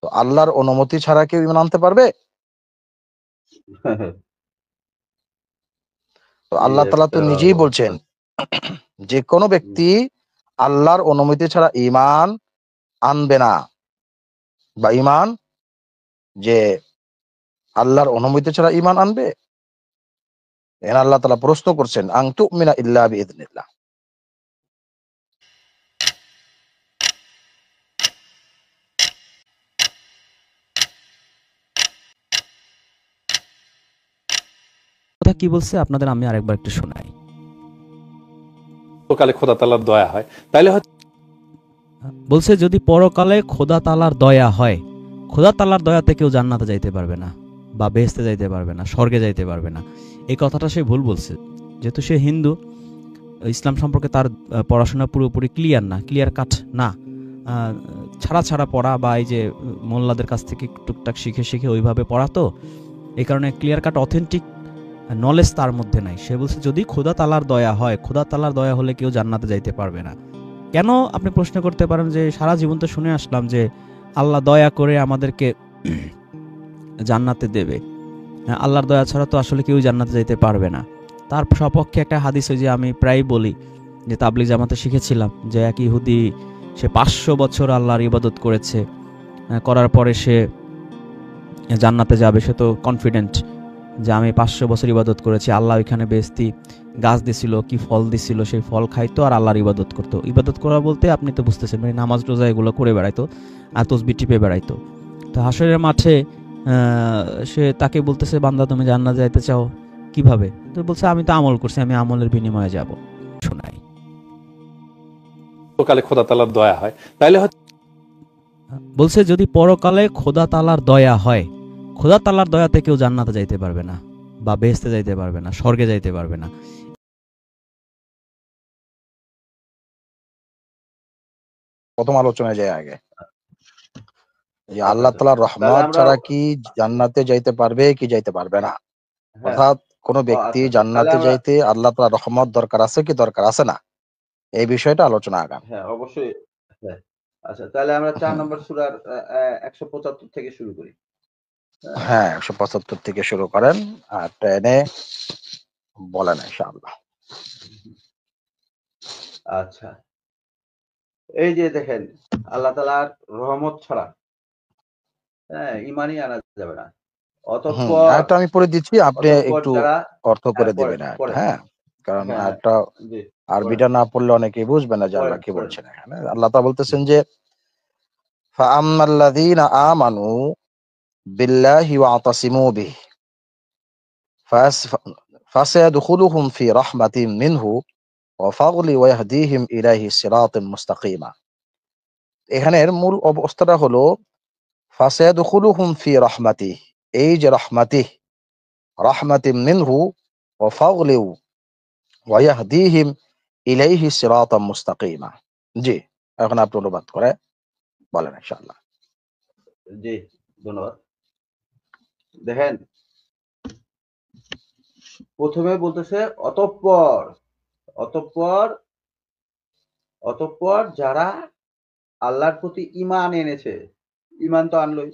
তো আল্লাহর অনুমতি ছাড়া কেউ ঈমান আনতে পারবে? তো আল্লাহ তাআলা তো নিজেই বলছেন যে কোনো ব্যক্তি আল্লাহর অনুমতি ছাড়া ঈমান আনবে না, বা ঈমান যে আল্লাহর অনুমতি ছাড়া ঈমান আনবে। এখানে আল্লাহ তাআলা প্রশ্ন করছেন আন তুমিনা ইল্লা বিইذনিল্লাহ। কথা কি বলছে আপনাদের আমি আরেকবার একটু শোনাই। পরকালে খোদা তাআলার দয়া হয়, তাইলে হয়তো বলছে যদি পরকালে খোদা তাআলার দয়া হয়, খোদা তাআলার দয়াতে কেউ জান্নাতে যাইতে পারবে না, বা বেহেশতে যাইতে পারবে না, স্বর্গে যাইতে পারবে না। এই কথাটা সে ভুল বলছে। যেহেতু সে হিন্দু, ইসলাম সম্পর্কে তার পড়াশোনা পুরোপুরি ক্লিয়ার না, ক্লিয়ার কাট না, ছাড়া ছাড়া পড়া, বা এই যে মোল্লাদের কাছ থেকে টুকটাক শিখে শিখে ওইভাবে পড়া, তো এই কারণে ক্লিয়ার কাট অথেন্টিক নলেজ তার মধ্যে নাই। সে বলছে যদি খোদা তাআলার দয়া হয়, খোদা তাআলার দয়া হলে কেউ জান্নাতে যাইতে পারবে না। কেন আপনি প্রশ্ন করতে পারেন যে সারা জীবন তো শুনে আসলাম যে আল্লাহ দয়া করে আমাদেরকে জান্নাতে দেবে, আল্লাহর দয়া ছাড়া তো আসলে কেউ জান্নাতে যাইতে পারবে না। তার সপক্ষে একটা হাদিস ওই যে আমি প্রায় বলি, যে তাবলিগ জামাতে শিখেছিলাম, যে এক ইহুদি সে 500 বছর আল্লাহর ইবাদত করেছে, করার পরে সে জান্নাতে যাবে। সে তো কনফিডেন্ট যে আমি 500 বছর ইবাদত করেছি, আল্লাহ ওইখানে বেহেশতি গাছ দিছিল, কি ফল দিছিল, সেই ফল খাইতো আর আল্লাহর ইবাদত করতো। ইবাদত করা বলতে আপনি তো বুঝতেছেন, মানে নামাজ রোজা এগুলো করে বেড়াইতো আর তসবিহ টিপে বেড়াইতো। তো হাসরের মাঠে সে তাকে বলতেছে, বান্দা তুমি জান্নাতে যাইতে চাও কিভাবে? তো বলছে আমি তো আমল করছি, আমি আমলের বিনিময়ে যাব। শোনাই। পরকালে খোদা তাআলার দয়া হয়, তাইলে হয়তো বলছে যদি পরকালে খোদা তাআলার দয়া হয়, খোদা তাআলার দয়াতে কেউ জান্নাতে যাইতে পারবে না, বা বেহেশতে যাইতে পারবে না, স্বর্গে যাইতে পারবে না। প্রথম আলোচনায় যায় আগে যে আল্লাহ তাআলার রহমত ছাড়া কি জান্নাতে যাইতে পারবে কি যাইতে পারবে না, অর্থাৎ কোন ব্যক্তি জান্নাতে যাইতে আল্লাহ তাআলার রহমত দরকার আছে কি দরকার আছে না, এই বিষয়টা আলোচনা আগান। হ্যাঁ অবশ্যই। হ্যাঁ আচ্ছা, তাহলে আমরা 4 নম্বর সূরার 175 থেকে শুরু করি। হ্যাঁ 175 থেকে শুরু করেন আর টেনে বলেন ইনশাআল্লাহ। আচ্ছা, এই যে দেখেন আল্লাহ তাআলার রহমত ছাড়া ঈমানই আনা যাবে না। অতঃপর আরেকটা আমি পড়ে দিচ্ছি, আপনি একটু যারা অর্থ করে দেবেন একটা, হ্যাঁ কারণ একটা আরবিটা না পড়লে অনেকেই বুঝবে না যে আল্লাহ কি বলছেন এখানে। আল্লাহ তাআলা বলতেছেন যে ফাআম্মাল্লাযীনা আমানু বিল্লাহি ওয়া আতাসিমু বিহি ফাসায়াদখুলুহুম ফি রাহমাতিন মিনহু ওয়া ফাদলি ওয়া ইয়াহদিহিম ইলাইহি সিরাতাম মুস্তাকিমা। এখানের মূল অবস্থাটা হলো ফাসায়াদখুলুহুম ফি রাহমাতিহি, এই যে রাহমাতিহি, রাহমাতিন মিনহু ওয়া ফাদলি ওয়া ইয়াহদিহিম ইলাইহি সিরাতাম মুস্তাকিমা। জি, এখন আপনি অনুবাদ করে বলেন ইনশাআল্লাহ। জি ধন্যবাদ। দেখেন প্রথমে বলতেছে অতঃপর, অতঃপর, অতঃপর যারা আল্লাহর প্রতি ঈমান এনেছে, ঈমান তো আনলই,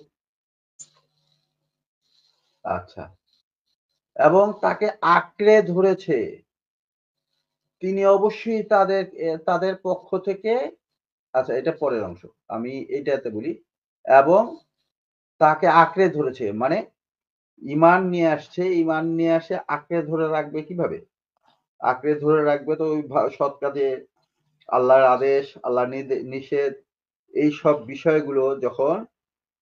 আচ্ছা, এবং তাকে আঁকড়ে ধরেছে, তিনি অবশ্যই তাদের পক্ষ থেকে, আচ্ছা এটা পরের অংশ, আমি এইটাতে বলি, এবং তাকে আঁকড়ে ধরেছে মানে ঈমান নিয়ে আসছে, ঈমান নিয়ে আসে আঁকড়ে ধরে রাখবে কিভাবে? আঁকড়ে ধরে রাখবে তো ওই সৎ কাজে, আল্লাহর আদেশ, আল্লাহর নিষেধ, এই সব বিষয়গুলো যখন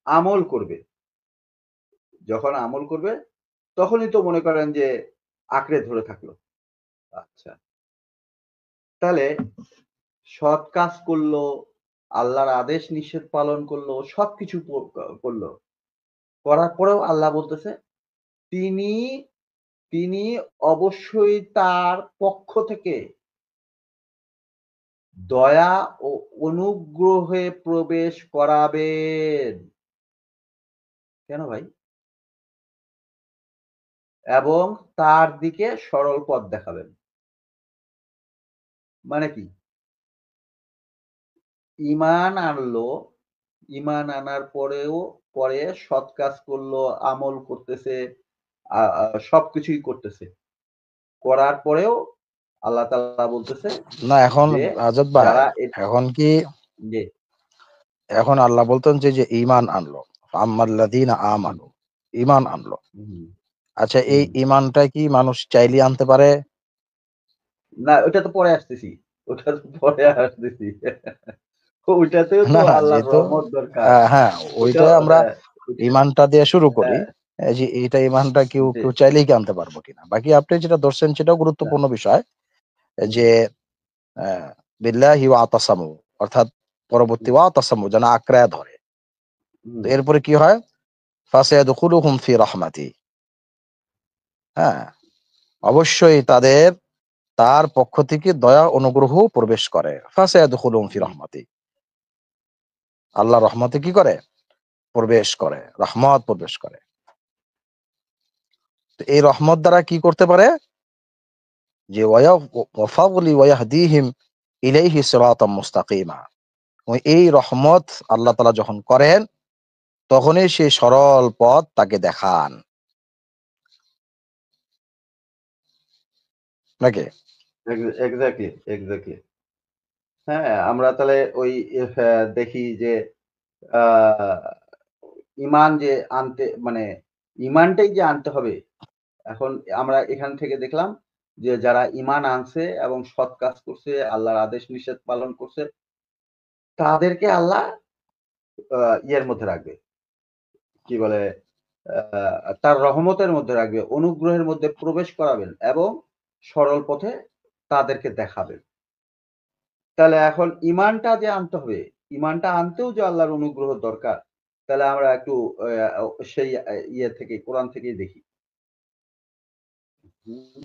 আমল করবে, যখন আমল করবে তখনই তো মনে করেন যে আঁকড়ে ধরে থাকলো। আচ্ছা, তাহলে সৎ কাজ করলো, আল্লাহর আদেশ নিষেধ পালন করলো, সবকিছু করলো, করার পরেও আল্লাহ বলতেছে তিনি তিনি অবশ্যই তার পক্ষ থেকে দয়া ও অনুগ্রহে প্রবেশ করাবেন। কেন ভাই? এবং তার দিকে সরল পথ দেখাবেন। মানে কি? ঈমান আনলো ঈমান আনার পরে সৎ কাজ করলো, আমল করতেছে, সবকিছুই করতেছে। করার পরেও আল্লাহ তাআলা বলতেছে না এখন যে আজাদ ভাই, যারা এখন কি জি, এখন আল্লাহ বলতেন যে ঈমান আনলো, আম্মাল্লাযীনা হুম, আমানু, ঈমান আনলো। হুম, আচ্ছা, এই হুম। ঈমানটা কি মানুষ চাইলেই আনতে পারে? না ওটা তো পরে আসতেছি। ওটা তো পরে আসতেছি। ওইটাতেও তো না, না, আল্লাহর যেহেতু রহমত দরকার। হ্যাঁ, ওইটা ওইটাও আমরা হ্যাঁ, ওইটা ঈমানটা দিয়ে শুরু করি। হ্যাঁ, যে এইটা ঈমানটা কেউ জি, কেউ চাইলেই কি আনতে পারবো কিনা। বাকি আপনি যেটা ধরছেন সেটাও না, গুরুত্বপূর্ণ বিষয়। হুম, যে বিল্লাহি ওয়া তাসামু, অর্থাৎ পরবর্তী হুম, ওয়া তাসামু যেন আঁকড়ায় ধরে। তো হুম, এরপরে কি হয়? ফাসায়াদখুলুহুম ফি রাহমাতি। হ্যাঁ, অবশ্যই তার পক্ষ থেকে দয়া অনুগ্রহ প্রবেশ করে। ফাসায়াদখুলুহুম ফি হুম, রাহমাতি। আল্লাহ রহমতে কি করে? প্রবেশ করে। রহমত প্রবেশ করে। তো এই রহমত দ্বারা কি করতে পারে? যে ওয়া ফাদলি ওয়া ইয়াহদিহিম ইলাইহি সিরাতাম মুস্তাকিমা। এই রহমত আল্লাহ তাআলা যখন করেন, তখনই সেই সরল পথ তাকে দেখান। নাকি? Exactly, exactly. হ্যাঁ, আমরা তাহলে ওই দেখি যে আ ঈমান যে আনতে মানে ঈমানটাই যে আনতে হবে। এখন আমরা এখান থেকে দেখলাম যে যারা ঈমান আনছে এবং সৎ কাজ করছে, আল্লাহর আদেশ নিষেধ পালন করছে, তাদেরকে আল্লাহ আ ইয়ের মধ্যে রাখবে। কি বলে? তার রহমতের মধ্যে রাখবে, অনুগ্রহের মধ্যে প্রবেশ করাবেন এবং সরল পথে তাদেরকে দেখাবেন। তাহলে এখন ঈমানটা যে আনতে হবে, ঈমানটা আনতেও যে আল্লাহর অনুগ্রহ দরকার। তাহলে আমরা একটু সেই ইয়ে থেকে কোরআন থেকেই দেখি। হুম,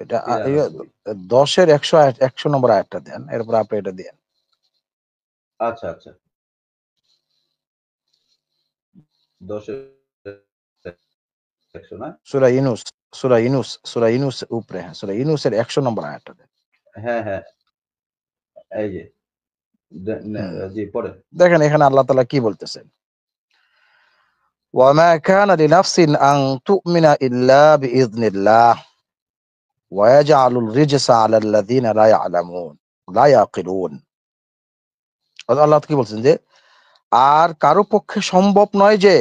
এটা তেলাওয়াত করি। ১০ এর ১০০ নম্বর আয়াতটা দেন। এরপর আপনি এটা দিয়েন। আচ্ছা, আচ্ছা। ১০ এর ১০০ না? সূরা ইউনূস, সূরা ইউনূস উপরে, হ্যাঁ, সূরা ইউনূসের ১০০ নম্বর আয়াতটা দেন। হ্যাঁ, হ্যাঁ। এই যে দে নে হুম। জি পড়েন। দেখেন এখানে আল্লাহ তাআলা কি বলতেছেন? ওয়া মা কানা লিনাফসিন আন তু'মিনা ইল্লা বিইذনিল্লাহ ওয়া ইয়াজআলুর রিজসা আলাল্লাযিনা লা ইয়ালামুন লা ইয়াকিলুন। আল্লাহ কি বলছেন যে আর কারো পক্ষে সম্ভব নয় যে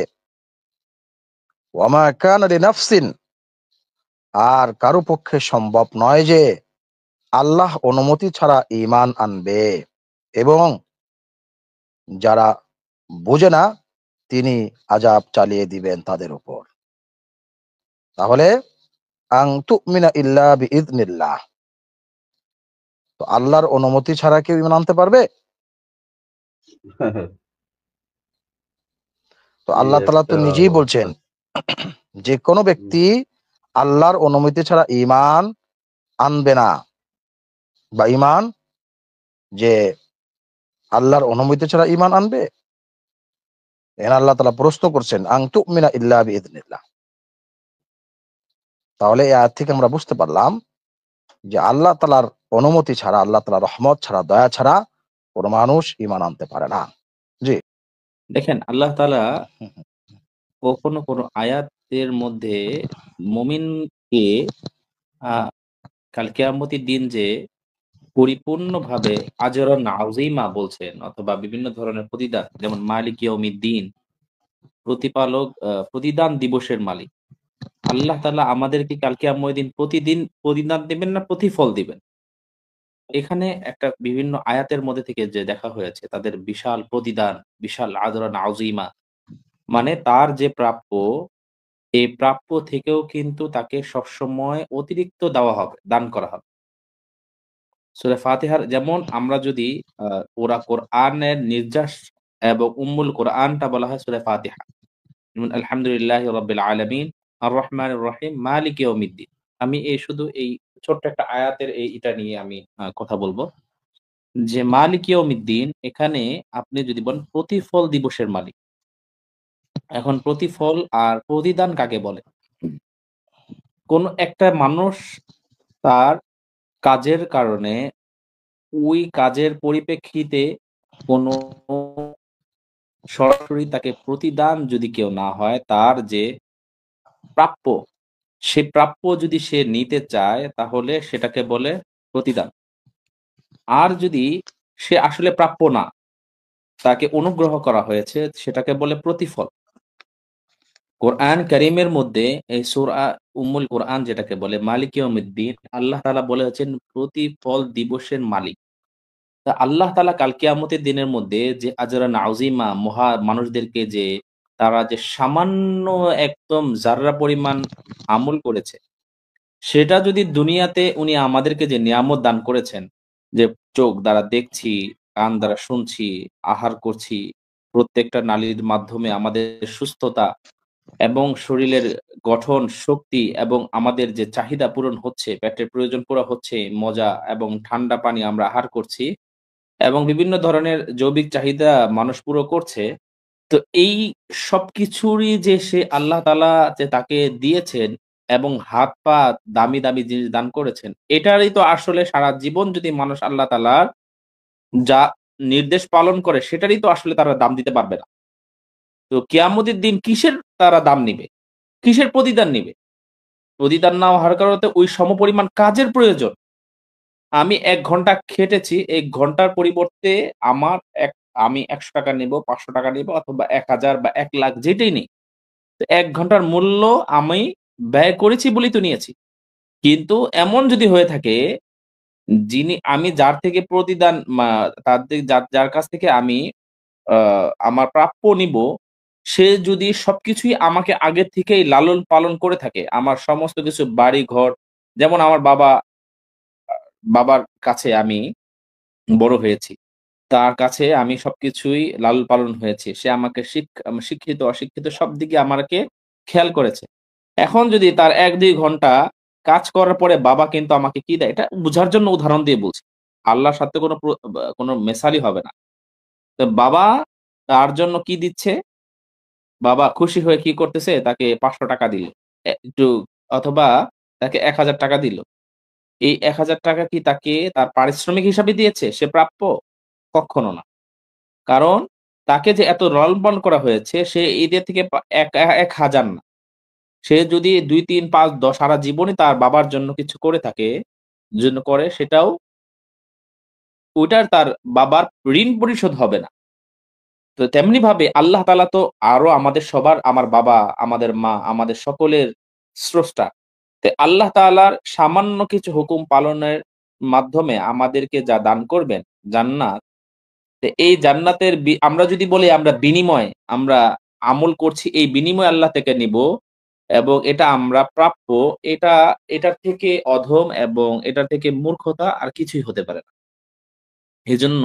ওয়া মা কানা লিনাফসিন, আর কারো পক্ষে সম্ভব নয় যে আল্লাহ অনুমতি ছাড়া ঈমান আনবে, এবং যারা বোঝে না তিনি আযাব চালিয়ে দিবেন তাদের উপর। তাহলে আন তু'মিনা ইল্লা বিইذনিল্লাহ, তো আল্লাহর অনুমতি ছাড়া কেউ ঈমান আনতে পারবে? তো কি আল্লাহ তাআলা তো একটা নিজেই অবস্থা। বলছেন যে কোনো হুম, ব্যক্তি আল্লাহর অনুমতি ছাড়া ঈমান আনবে না, বা ঈমান যে আল্লাহর অনুমতি ছাড়া ঈমান আনবে। এখানে আল্লাহ তাআলা প্রশ্ন করছেন আন তু'মিনা ইল্লা বিইذনিল্লাহ। তাহলে এই আয়াত থেকে আমরা বুঝতে পারলাম যে আল্লাহ তাআলার অনুমতি ছাড়া, আল্লাহ তাআলার রহমত ছাড়া, দয়া ছাড়া কোন মানুষ ঈমান আনতে পারে না। জি। দেখেন আল্লাহ তাআলা কখনো কোনো আয়াতের মধ্যে মুমিনকে আ কাল কিয়ামতের দিন যে পরিপূর্ণভাবে আজরান আযীমা বলছেন অথবা বিভিন্ন ধরনের প্রতিদান যেমন মালিক ইয়াউমিদ্দিন প্রতিপালক প্রতিদান দিবসের মালিক। আল্লাহ তাআলা আমাদেরকে কাল কিয়ামতের দিন প্রতিদিন প্রতিদান দিবেন না প্রতিফল দিবেন। এখানে একটা বিভিন্ন আয়াতের মধ্যে থেকে যে দেখা হয়েছে তাদের বিশাল প্রতিদান, বিশাল আজরান আযীমা মানে তার যে প্রাপ্য এই প্রাপ্য থেকেও কিন্তু তাকে সবসময় অতিরিক্ত দেওয়া হবে, দান করা হবে। সূরা ফাতিহার যেমন আমরা যদি কোরআনের নির্যাস এবং উম্মুল কোরআনটা বলা হয় সূরা ফাতিহা। যেমন আলহামদুলিল্লাহি রাব্বিল আলামিন, আর রহমানির রহিম, মালিক ইয়াউমিদ্দিন। আমি শুধু এই ছোট্ট একটা আয়াতের এটা নিয়ে আমি কথা বলব। যে মালিক ইয়াউমিদ্দিন এখানে আপনি যদি বলেন প্রতিফল দিবসের মালিক। এখন প্রতিফল আর প্রতিদান কাকে বলে? কোন একটা মানুষ তার কাজের কারণে ওই কাজের পরিপ্রেক্ষিতে কোনো সরাসরি তাকে প্রতিদান যদি কেউ না হয়, তার যে প্রাপ্য, সে প্রাপ্য যদি সে নিতে চায় তাহলে সেটাকে বলে প্রতিদান। আর যদি সে আসলে প্রাপ্য না, তাকে অনুগ্রহ করা হয়েছে, সেটাকে বলে প্রতিফল। কোরআন কারীমের মধ্যে এই সূরা উম্মুল কোরআন যেটাকে বলে মালিক ইয়াউমিদ্দিন, আল্লাহ তাআলা বলেছেন প্রতিফল দিবসের মালিক। তা আল্লাহ তাআলা কাল কিয়ামতের দিনের মধ্যে যে আজরান আযীমা, মহা মানুষদেরকে যে তারা যে সামান্য একদম যাররা পরিমাণ আমল করেছে, সেটা যদি দুনিয়াতে উনি আমাদেরকে যে নিয়ামত দান করেছেন, যে চোখ দ্বারা দেখছি, কান দ্বারা শুনছি, আহার করছি, প্রত্যেকটা নালীর মাধ্যমে আমাদের সুস্থতা এবং শরীরের গঠন, শক্তি এবং আমাদের যে চাহিদা পূরণ হচ্ছে, পেটের প্রয়োজন পুরা হচ্ছে, মজা এবং ঠান্ডা পানি আমরা আহার করছি এবং বিভিন্ন ধরনের জৈবিক চাহিদা মানুষ পুরো করছে। তো এই সবকিছুরই যে সে আল্লাহ তাআলা যে তাকে দিয়েছেন এবং হাত পা দামি, দামি জিনিস দান করেছেন, এটারই তো আসলে সারা জীবন যদি মানুষ আল্লাহ তাআলার যা নির্দেশ পালন করে সেটারই তো আসলে তারা দাম দিতে পারবে না। তো কিয়ামতের দিন কিসের তারা দাম নিবে? কিসের প্রতিদান নিবে? প্রতিদান না হওয়ার কারণে ওই সমপরিমাণ কাজের প্রয়োজন। আমি ১ ঘন্টা খেটেছি, ১ ঘন্টার পরিবর্তে আমার আমি ৳১০০ নিবো, ৳৫০০ নিবো অথবা ১,০০০ বা ১,০০,০০০ যেটাই নেই। তো ১ ঘন্টার মূল্য আমি ব্যয় করেছি বলেই তো নিয়েছি। কিন্তু এমন যদি হয়ে থাকে, আমি যার থেকে প্রতিদান যার কাছ থেকে আমি আ আমার প্রাপ্য নিবো, সে যদি সবকিছুই আমাকে আগের থেকেই লালন পালন করে থাকে, আমার সমস্ত কিছু বাড়ি-ঘর, যেমন আমার বাবার কাছে আমি বড় হয়েছি। তার কাছে আমি সবকিছুই লালন পালন হয়েছি। সে আমাকে শিক্ষিত, অশিক্ষিত সব দিকে আমাকে খেয়াল করেছে। এখন যদি তার ১-২ ঘন্টা কাজ করার পরে বাবা কিন্তু আমাকে কি দেয়, এটা বুঝার জন্য উদাহরণ দিয়ে বলছি। আল্লাহর সাথে কোনো মেসালই হবে না। তো বাবা তার জন্য কি দিচ্ছে? বাবা খুশি হয়ে কি করতেছে? তাকে ৳৫০০ দিল। একটু অথবা তাকে ৳১,০০০ দিল। এই ৳১,০০০ কি তাকে তার পারিশ্রমিক হিসাবে দিয়েছে? সে প্রাপ্য? কক্ষনো না। কারণ তাকে যে এত লালন-পালন করা হয়েছে, সে এদের থেকে ১,০০০ না। সে যদি ২, ৩, ৫, ১০ সারা জীবনই তার বাবার জন্য কিছু করে থাকে, সেটাও ওইটার তার বাবার ঋণ পরিশোধ হবে না। তো তেমনিভাবে আল্লাহ তাআলা তো আরো আমাদের সবার, আমার বাবা, আমাদের মা, আমাদের সকলের স্রষ্টা। তো আল্লাহ তাআলার সামান্য কিছু হুকুম পালনের মাধ্যমে আমাদেরকে যা দান করবেন, জান্নাত। তো এই জান্নাতের আমরা যদি বলি আমরা বিনিময়, আমরা আমল করছি এই বিনিময় আল্লাহ থেকে নিবো এবং এটা আমরা প্রাপ্য, এটার থেকে অধম এবং এটার থেকে মূর্খতা আর কিছুই হতে পারে না। এজন্য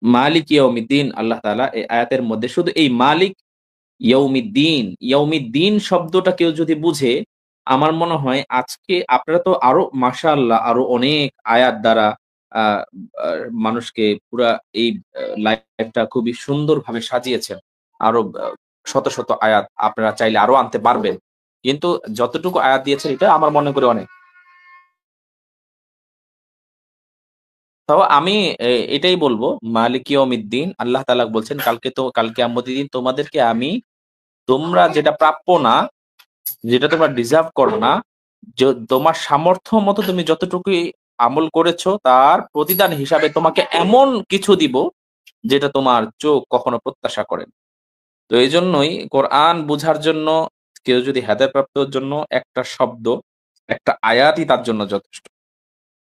মালিক ইয়াউমিদ্দিন, আল্লাহ তাআলা এই আয়াতের মধ্যে শুধু এই মালিক ইয়াউমিদ্দিন শব্দটা কেউ যদি বুঝে, আমার মনে হয় আজকে আপনারা তো আরো মাশাআল্লাহ আরো অনেক আয়াত দ্বারা আ আ মানুষকে পুরা এই লাইফটা খুবই সুন্দরভাবে সাজিয়েছেন। আরো শত, শত আয়াত আপনারা চাইলে আরো আনতে পারবেন। কিন্তু যতটুকু আয়াত দিয়েছেন এটা আমার মনে করি অনেক। তো আমি এটাই বলব, মালিক ইয়াউমিদ্দিন, আল্লাহ তাআলা বলছেন কাল কিয়ামতের দিন তোমাদেরকে আমি, তোমরা যেটা প্রাপ্য না, যেটা তোমরা ডিজার্ভ করো না, তোমার সামর্থ্য মতো তুমি যতটুকুই আমল করেছো তার প্রতিদান হিসাবে তোমাকে এমন কিছু দিব যেটা তোমার চোখ কখনো প্রত্যাশা করে না। তো এইজন্যই কোরআন বুঝার জন্য কেউ যদি হেদায়েত প্রাপ্তর জন্য একটা শব্দ, একটা আয়াতই তার জন্য যথেষ্ট।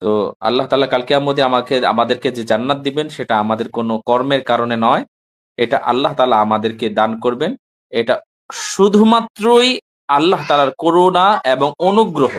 তো আল্লাহ তাআলা কাল কিয়ামতে আমাদেরকে যে জান্নাত দিবেন সেটা আমাদের কোনো কর্মের কারণে নয়। এটা আল্লাহ তাআলা আমাদেরকে দান করবেন। এটা শুধুমাত্রই আল্লাহ তাআলার করুণা এবং অনুগ্রহ।